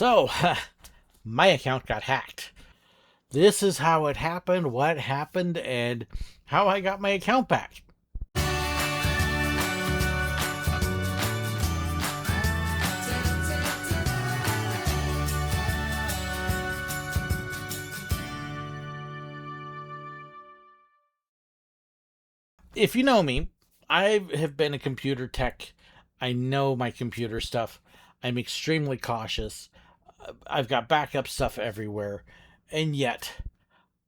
So, my account got hacked. This is how it happened, what happened, and how I got my account back. If you know me, I have been a computer tech. I know my computer stuff. I'm extremely cautious. I've got backup stuff everywhere. And yet,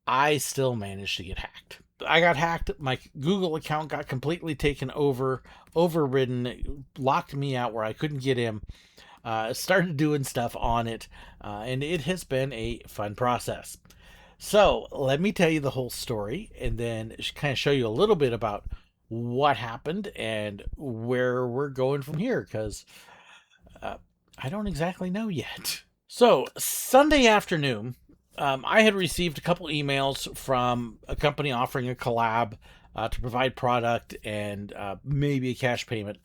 I still managed to get hacked. I got hacked. My Google account got completely taken over, overridden, locked me out where I couldn't get in. Started doing stuff on it, and it has been a fun process. So let me tell you the whole story and then kind of show you a little bit about what happened and where we're going from here because uh, I don't exactly know yet. So, Sunday afternoon, I had received a couple emails from a company offering a collab to provide product and maybe a cash payment.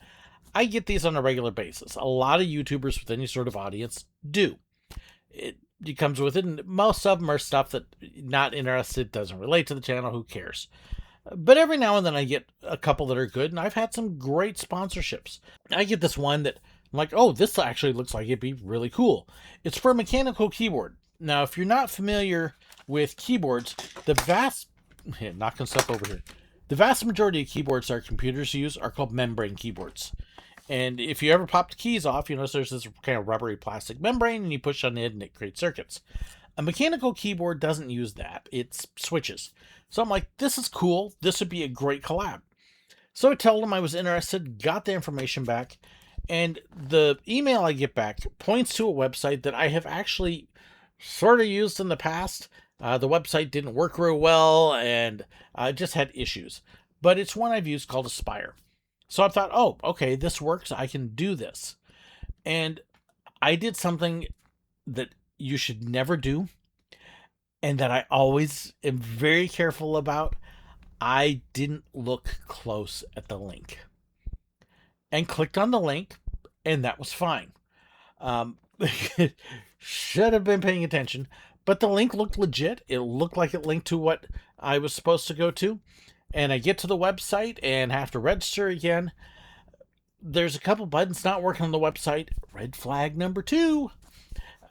I get these on a regular basis. A lot of YouTubers with any sort of audience do. It comes with it, and most of them are stuff that not interested, doesn't relate to the channel, who cares? But every now and then I get a couple that are good, and I've had some great sponsorships. I get this one that I'm like, oh, this actually looks like it'd be really cool. It's for a mechanical keyboard. Now, if you're not familiar with keyboards, knocking stuff over here. The vast majority of keyboards our computers use are called membrane keyboards. And if you ever pop the keys off, you notice there's this kind of rubbery plastic membrane, and you push on it, and it creates circuits. A mechanical keyboard doesn't use that. It's switches. So I'm like, this is cool. This would be a great collab. So I told them I was interested, got the information back, and the email I get back points to a website that I have actually sort of used in the past. The website didn't work real well, and I just had issues. But it's one I've used called Aspire. So I thought, oh, okay, this works. I can do this. And I did something that you should never do and that I always am very careful about. I didn't look close at the link and clicked on the link, and that was fine. Um, should have been paying attention, but the link looked legit. It looked like it linked to what I was supposed to go to. And I get to the website and have to register again. There's a couple buttons not working on the website. Red flag number 2.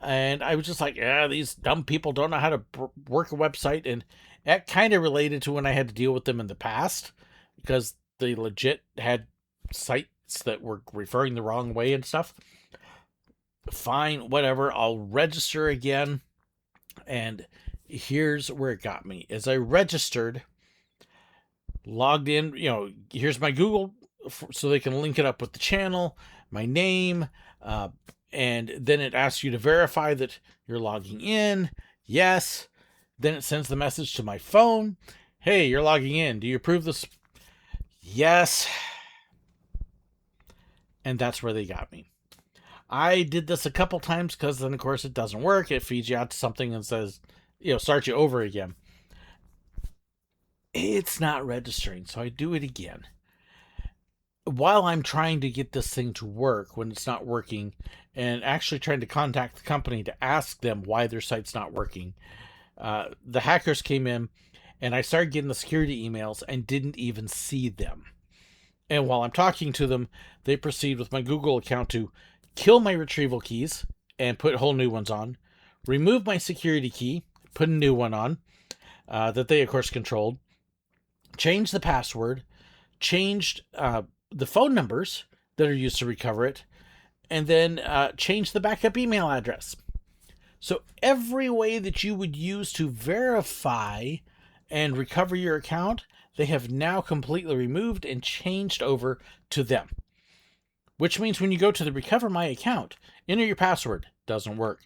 And I was just like, yeah, these dumb people don't know how to work a website. And that kind of related to when I had to deal with them in the past because they legit had sites that were referring the wrong way and stuff. Fine, whatever. I'll register again. And here's where it got me. As I registered, logged in, here's my Google so they can link it up with the channel, my name, and then it asks you to verify that you're logging in. Yes. Then it sends the message to my phone. Hey, you're logging in. Do you approve this? Yes. And that's where they got me. I did this a couple times because then, of course, it doesn't work. It feeds you out to something and says, start you over again. It's not registering, so I do it again. While I'm trying to get this thing to work when it's not working, and actually trying to contact the company to ask them why their site's not working, the hackers came in, and I started getting the security emails and didn't even see them. And while I'm talking to them, they proceed with my Google account to kill my retrieval keys and put whole new ones on, remove my security key, put a new one on, that they, of course, controlled, changed the password, changed the phone numbers that are used to recover it, and then changed the backup email address. So every way that you would use to verify and recover your account, they have now completely removed and changed over to them. Which means when you go to the recover my account, enter your password, doesn't work.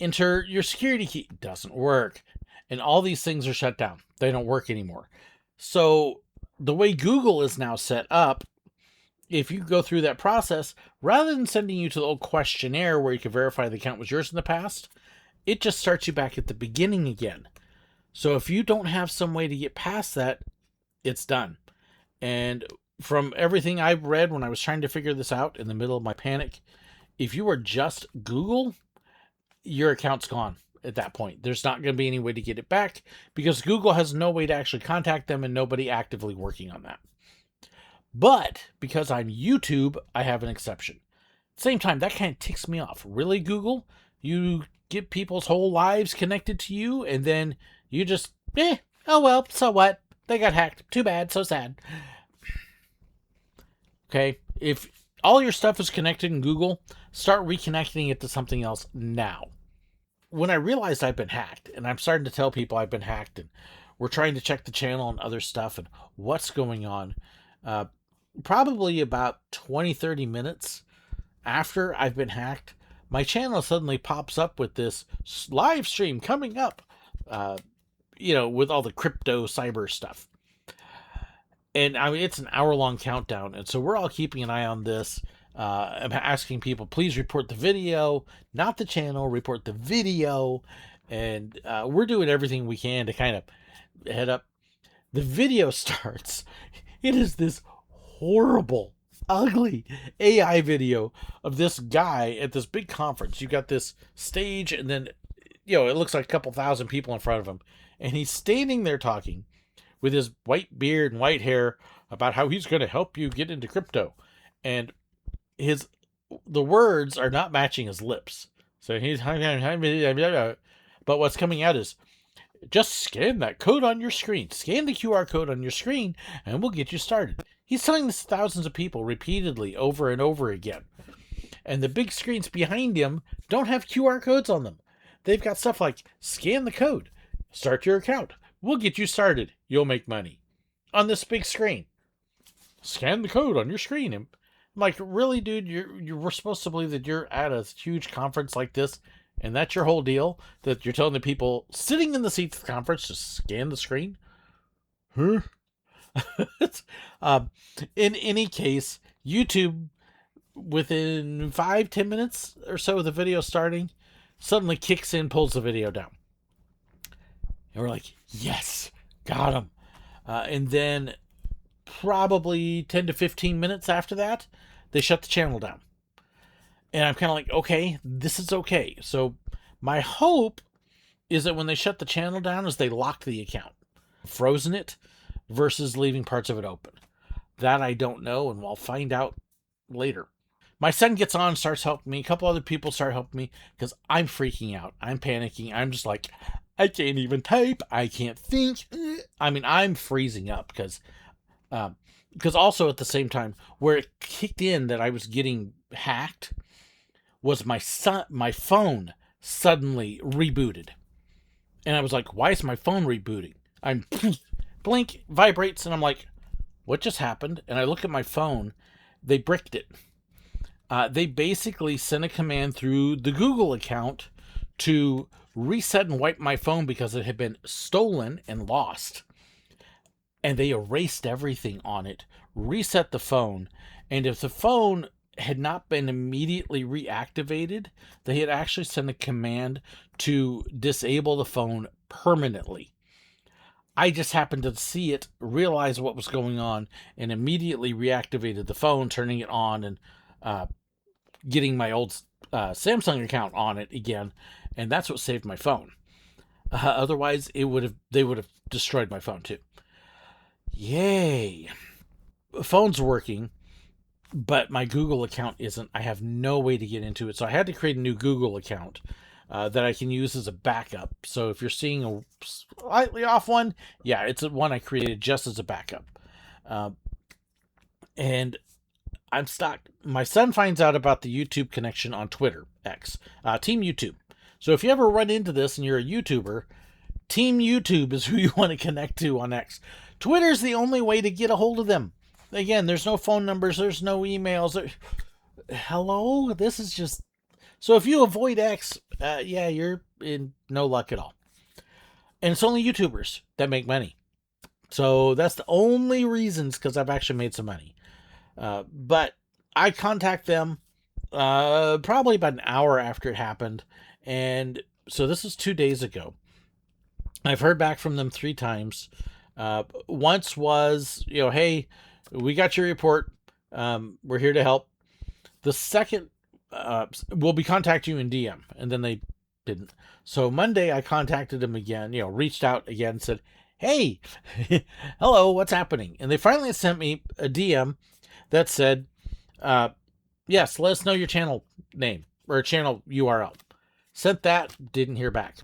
Enter your security key, doesn't work. And all these things are shut down. They don't work anymore. So the way Google is now set up, if you go through that process, rather than sending you to the old questionnaire where you can verify the account was yours in the past, it just starts you back at the beginning again. So if you don't have some way to get past that, it's done. And from everything I've read when I was trying to figure this out in the middle of my panic, if you are just Google, your account's gone at that point. There's not going to be any way to get it back because Google has no way to actually contact them and nobody actively working on that. But because I'm YouTube, I have an exception. Same time, that kind of ticks me off. Really, Google? You get people's whole lives connected to you, and then you just, oh well, so what? They got hacked. Too bad, so sad. Okay, if all your stuff is connected in Google, start reconnecting it to something else now. When I realized I've been hacked, and I'm starting to tell people I've been hacked, and we're trying to check the channel and other stuff and what's going on, probably about 20-30 minutes after I've been hacked, my channel suddenly pops up with this live stream coming up, with all the crypto cyber stuff. And I mean, it's an hour-long countdown, and so we're all keeping an eye on this. I'm asking people, please report the video, not the channel, report the video. And we're doing everything we can to kind of head up. The video starts. It is this horrible, ugly AI video of this guy at this big conference. You got this stage, and then, it looks like a couple thousand people in front of him. And he's standing there talking with his white beard and white hair about how he's going to help you get into crypto. And the words are not matching his lips. So he's, but what's coming out is, just scan that code on your screen. Scan the QR code on your screen, and we'll get you started. He's telling this to thousands of people repeatedly over and over again. And the big screens behind him don't have QR codes on them. They've got stuff like, scan the code, start your account. We'll get you started. You'll make money. On this big screen. Scan the code on your screen. And I'm like, really, dude? We're supposed to believe that you're at a huge conference like this, and that's your whole deal? That you're telling the people sitting in the seats of the conference to scan the screen? Huh? In any case, YouTube, within 5-10 minutes or so of the video starting, suddenly kicks in, pulls the video down. And we're like, yes, got him. And then probably 10 to 15 minutes after that, they shut the channel down. And I'm kind of like, okay, this is okay. So my hope is that when they shut the channel down is they locked the account, frozen it, versus leaving parts of it open. That I don't know, and I'll find out later. My son gets on, starts helping me. A couple other people start helping me because I'm freaking out. I'm panicking. I'm just like, I can't even type. I can't think. I mean, I'm freezing up because also at the same time, where it kicked in that I was getting hacked was my phone suddenly rebooted. And I was like, why is my phone rebooting? I'm blink, vibrates, and I'm like, what just happened? And I look at my phone. They bricked it. They basically sent a command through the Google account to reset and wipe my phone because it had been stolen and lost. And they erased everything on it, reset the phone, and if the phone had not been immediately reactivated, they had actually sent a command to disable the phone permanently. I just happened to see it, realize what was going on, and immediately reactivated the phone, turning it on and getting my old Samsung account on it again, and that's what saved my phone. Otherwise, they would have destroyed my phone too. Yay! Phone's working, but my Google account isn't. I have no way to get into it, so I had to create a new Google account that I can use as a backup. So if you're seeing a slightly off one, yeah, it's one I created just as a backup. And I'm stuck. My son finds out about the YouTube connection on Twitter, X, Team YouTube. So if you ever run into this and you're a YouTuber, Team YouTube is who you want to connect to on X. Twitter's the only way to get a hold of them. Again, there's no phone numbers, there's no emails. Hello? This is just... So if you avoid X, yeah, you're in no luck at all. And it's only YouTubers that make money. So that's the only reasons, because I've actually made some money. But I contact them probably about an hour after it happened. And so this was 2 days ago. I've heard back from them 3 times. Once was, hey, we got your report. We're here to help. The second, we'll be contacting you in DM. And then they Didn't. So Monday I contacted him again, reached out again, said, "Hey, hello, what's happening?" And they finally sent me a DM that said, "Yes, let us know your channel name or channel URL." Sent that, didn't hear back.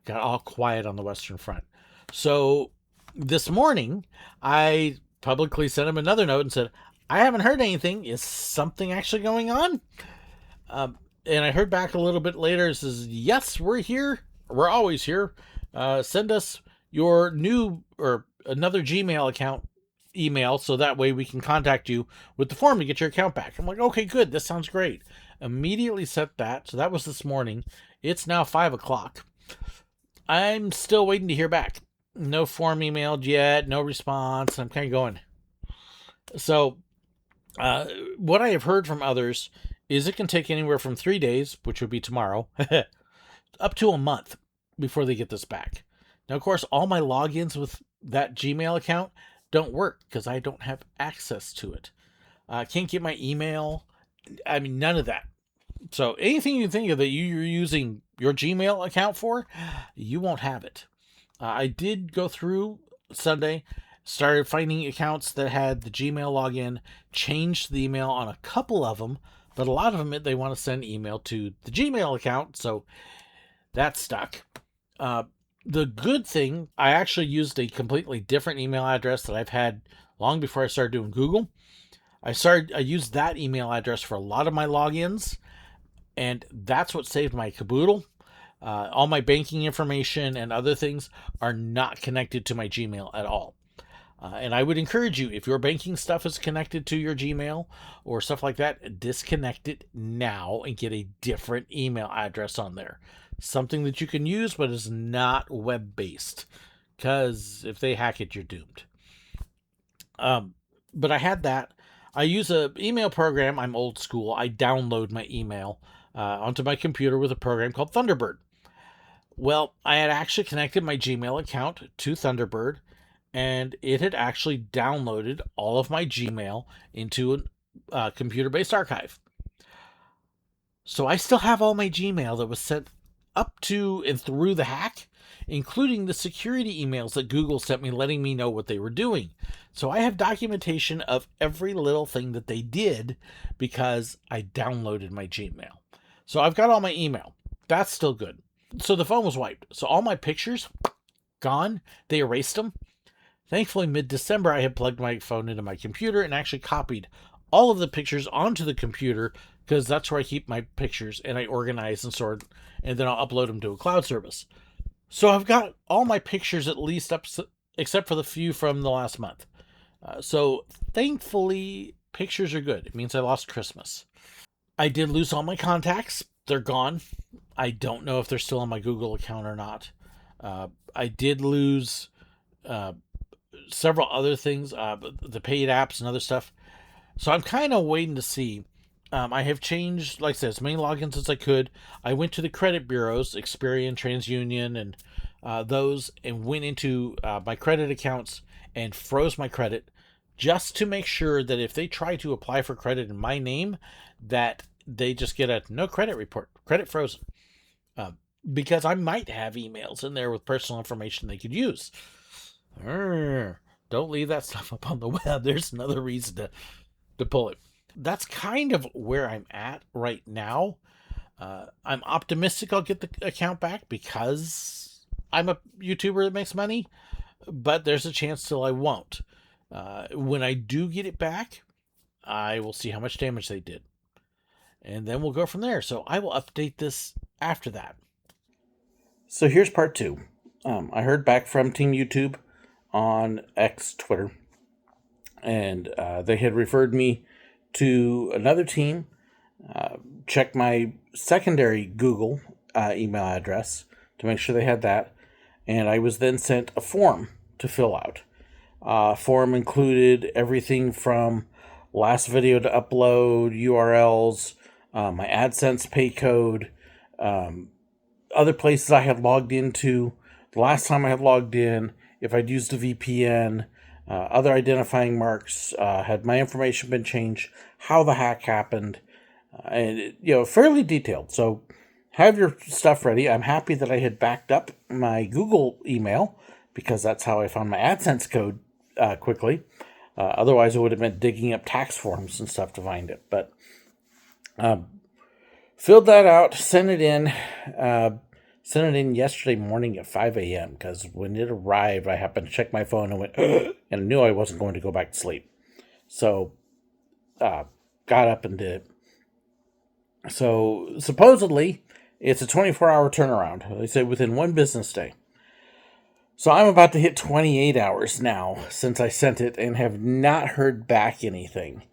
Got all quiet on the Western Front. So this morning, I publicly sent him another note and said, "I haven't heard anything. Is something actually going on?" And I heard back a little bit later. It says, "Yes, we're here. We're always here. Send us your new or another Gmail account email so that way we can contact you with the form to get your account back." I'm like, "Okay, good. This sounds great." Immediately sent that. So that was this morning. It's now 5 o'clock. I'm still waiting to hear back. No form emailed yet. No response. I'm kind of going. So what I have heard from others is it can take anywhere from 3 days, which would be tomorrow, up to a month before they get this back. Now, of course, all my logins with that Gmail account don't work because I don't have access to it. I can't get my email. I mean, none of that. So anything you think of that you're using your Gmail account for, you won't have it. I did go through Sunday, started finding accounts that had the Gmail login, changed the email on a couple of them, but a lot of them, they want to send email to the Gmail account, so that stuck. The good thing, I actually used a completely different email address that I've had long before I started doing Google. I used that email address for a lot of my logins, and that's what saved my caboodle. All my banking information and other things are not connected to my Gmail at all. And I would encourage you, if your banking stuff is connected to your Gmail or stuff like that, disconnect it now and get a different email address on there. Something that you can use but is not web-based. Because if they hack it, you're doomed. But I had that. I use an email program. I'm old school. I download my email onto my computer with a program called Thunderbird. Well, I had actually connected my Gmail account to Thunderbird, and it had actually downloaded all of my Gmail into a computer-based archive. So I still have all my Gmail that was sent up to and through the hack, including the security emails that Google sent me letting me know what they were doing. So I have documentation of every little thing that they did because I downloaded my Gmail. So I've got all my email. That's still good. So the phone was wiped. So all my pictures, gone. They erased them. Thankfully, mid-December, I had plugged my phone into my computer and actually copied all of the pictures onto the computer because that's where I keep my pictures and I organize and sort, and then I'll upload them to a cloud service. So I've got all my pictures at least up, except for the few from the last month. So thankfully, pictures are good. It means I lost Christmas. I did lose all my contacts. They're gone. I don't know if they're still on my Google account or not. I did lose several other things, the paid apps and other stuff. So I'm kind of waiting to see. I have changed, like I said, as many logins as I could. I went to the credit bureaus, Experian, TransUnion, and those, and went into my credit accounts and froze my credit just to make sure that if they try to apply for credit in my name, that they just get a no credit report, credit frozen. Because I might have emails in there with personal information they could use. Don't leave that stuff up on the web. There's another reason to pull it. That's kind of where I'm at right now. I'm optimistic I'll get the account back because I'm a YouTuber that makes money, but there's a chance till I won't. When I do get it back, I will see how much damage they did. And then we'll go from there. So I will update this after that. So here's part 2. I heard back from Team YouTube on X Twitter, and they had referred me to another team. Check my secondary Google email address to make sure they had that, and I was then sent a form to fill out. Form included everything from last video to upload, URLs, my AdSense pay code, other places I had logged into, the last time I had logged in, if I'd used a VPN, other identifying marks, had my information been changed, how the hack happened, and fairly detailed. So have your stuff ready. I'm happy that I had backed up my Google email because that's how I found my AdSense code quickly. Otherwise, it would have been digging up tax forms and stuff to find it. But filled that out, sent it in. Sent it in yesterday morning at 5 a.m. because when it arrived, I happened to check my phone and went, and knew I wasn't going to go back to sleep. So, got up and did it. So, supposedly, it's a 24-hour turnaround. They say within one business day. So, I'm about to hit 28 hours now since I sent it and have not heard back anything.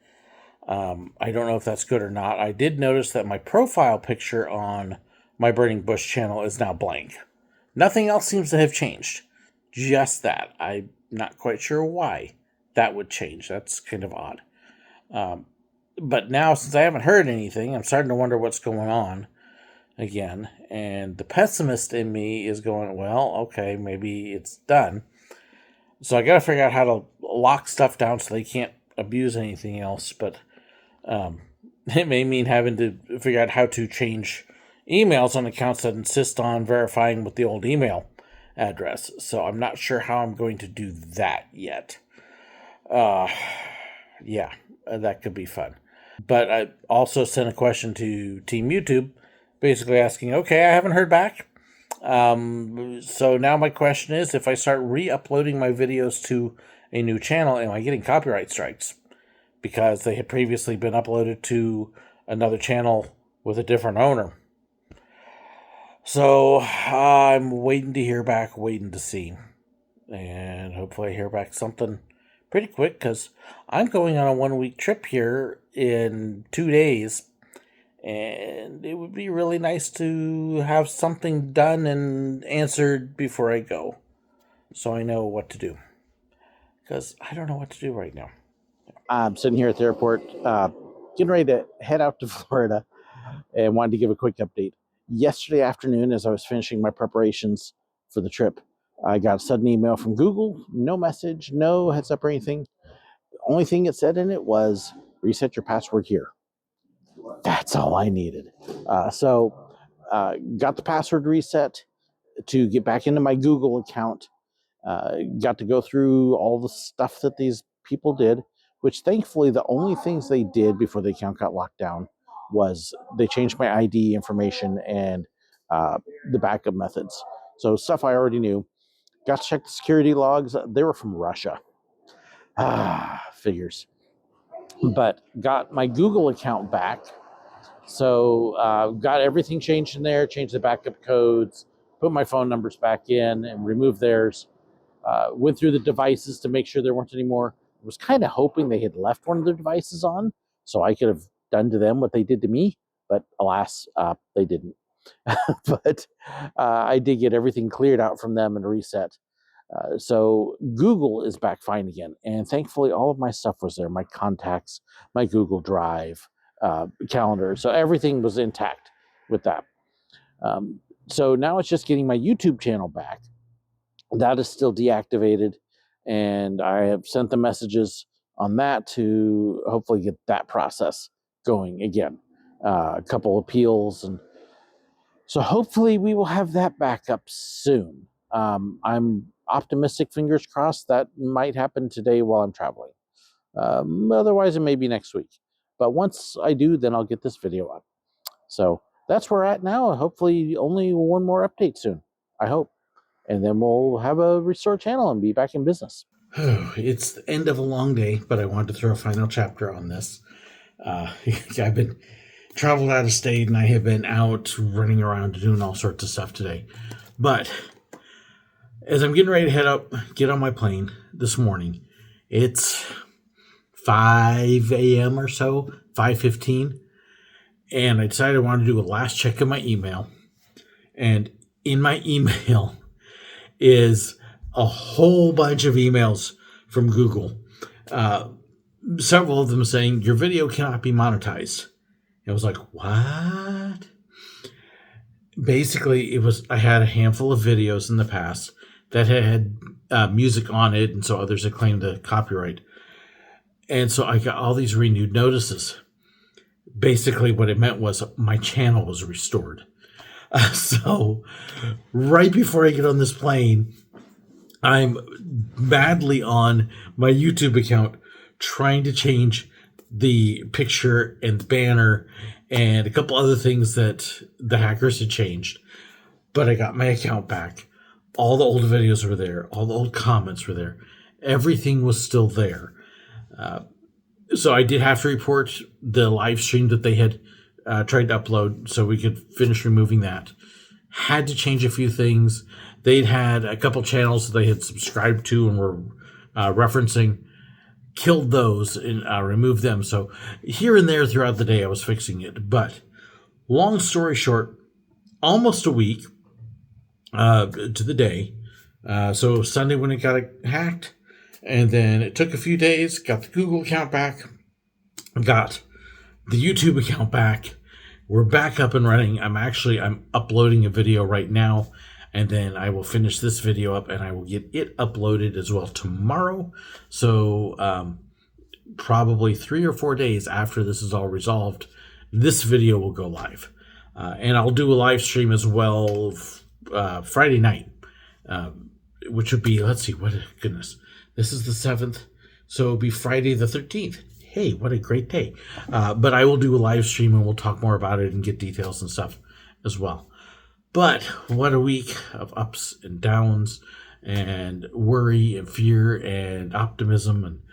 I don't know if that's good or not. I did notice that my profile picture on my Burning Bush channel is now blank. Nothing else seems to have changed. Just that. I'm not quite sure why that would change. That's kind of odd. But now, since I haven't heard anything, I'm starting to wonder what's going on again. And the pessimist in me is going, well, okay, maybe it's done. So I got to figure out how to lock stuff down so they can't abuse anything else. But it may mean having to figure out how to change emails on accounts that insist on verifying with the old email address. So I'm not sure how I'm going to do that yet. Yeah, that could be fun. But I also sent a question to Team YouTube, basically asking, okay, I haven't heard back. So now my question is, if I start re-uploading my videos to a new channel, am I getting copyright strikes? Because they had previously been uploaded to another channel with a different owner. So I'm waiting to hear back, waiting to see. And hopefully I hear back something pretty quick, because I'm going on a 1-week trip here in 2 days. And it would be really nice to have something done and answered before I go, so I know what to do. Because I don't know what to do right now. I'm sitting here at the airport, getting ready to head out to Florida, and wanted to give a quick update. Yesterday afternoon, as I was finishing my preparations for the trip, I got a sudden email from Google. No message, no heads up or anything. The only thing it said in it was, reset your password here. That's all I needed. So got the password reset to get back into my Google account. Got to go through all the stuff that these people did, which thankfully the only things they did before the account got locked down was they changed my ID information and the backup methods. So stuff I already knew. Got to check the security logs. They were from Russia. Figures. But got my Google account back. So got everything changed in there, changed the backup codes, put my phone numbers back in and removed theirs. Went through the devices to make sure there weren't any more. I was kind of hoping they had left one of their devices on so I could have done to them what they did to me, but alas, they didn't. But I did get everything cleared out from them and reset. So Google is back fine again. And thankfully, all of my stuff was there, my contacts, my Google Drive, calendar. So everything was intact with that. So now it's just getting my YouTube channel back. That is still deactivated, and I have sent the messages on that to hopefully get that process going again. A couple appeals, and so hopefully we will have that back up soon. I'm optimistic, fingers crossed, that might happen today while I'm traveling. Otherwise, it may be next week. But once I do, then I'll get this video up. So that's where we're at now. Hopefully only one more update soon, I hope. And then we'll have a restore channel and be back in business. It's the end of a long day, but I wanted to throw a final chapter on this. I've been traveled out of state, and I have been out running around doing all sorts of stuff today. But as I'm getting ready to head up, get on my plane this morning, it's 5 a.m. or so, 5:15, and I decided I wanted to do a last check of my email. And in my email is a whole bunch of emails from Google. Several of them saying, your video cannot be monetized. And I was like, what? Basically, I had a handful of videos in the past that had music on it, and so others had claimed the copyright. And so I got all these renewed notices. basically what it meant was my channel was restored. So right before I get on this plane, I'm madly on my YouTube account trying to change the picture and the banner and a couple other things that the hackers had changed. But I got my account back. All the old videos were there. All the old comments were there. Everything was still there. So I did have to report the live stream that they had tried to upload so we could finish removing that. Had to change a few things. They'd had a couple channels that they had subscribed to and were referencing. Killed those and removed them. So here and there throughout the day I was fixing it. But long story short, almost a week to the day. So Sunday when it got hacked, and then it took a few days, got the Google account back, got the YouTube account back. We're back up and running. I'm uploading a video right now, and then I will finish this video up and I will get it uploaded as well tomorrow. So probably 3 or 4 days after this is all resolved, this video will go live. And I'll do a live stream as well Friday night, which would be, let's see, what, goodness, this is the 7th, so it'll be Friday the 13th. Hey, what a great day. But I will do a live stream and we'll talk more about it and get details and stuff as well. But what a week of ups and downs and worry and fear and optimism,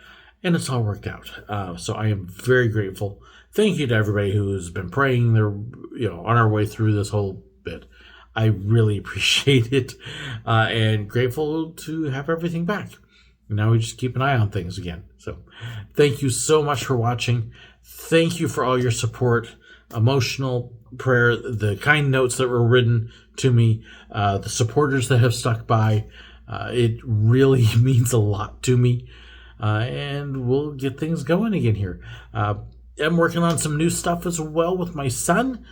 and it's all worked out. So I am very grateful. Thank you to everybody who's been praying their, on our way through this whole bit. I really appreciate it, and grateful to have everything back. Now we just keep an eye on things again. So thank you so much for watching. Thank you for all your support, emotional prayer, the kind notes that were written to me, the supporters that have stuck by. It really means a lot to me, and we'll get things going again here. I'm working on some new stuff as well with my son,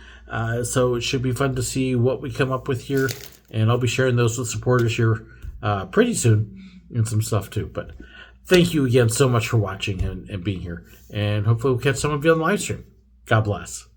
so it should be fun to see what we come up with here, and I'll be sharing those with supporters here pretty soon and some stuff too. But thank you again so much for watching and being here, and hopefully we'll catch some of you on the live stream. God bless.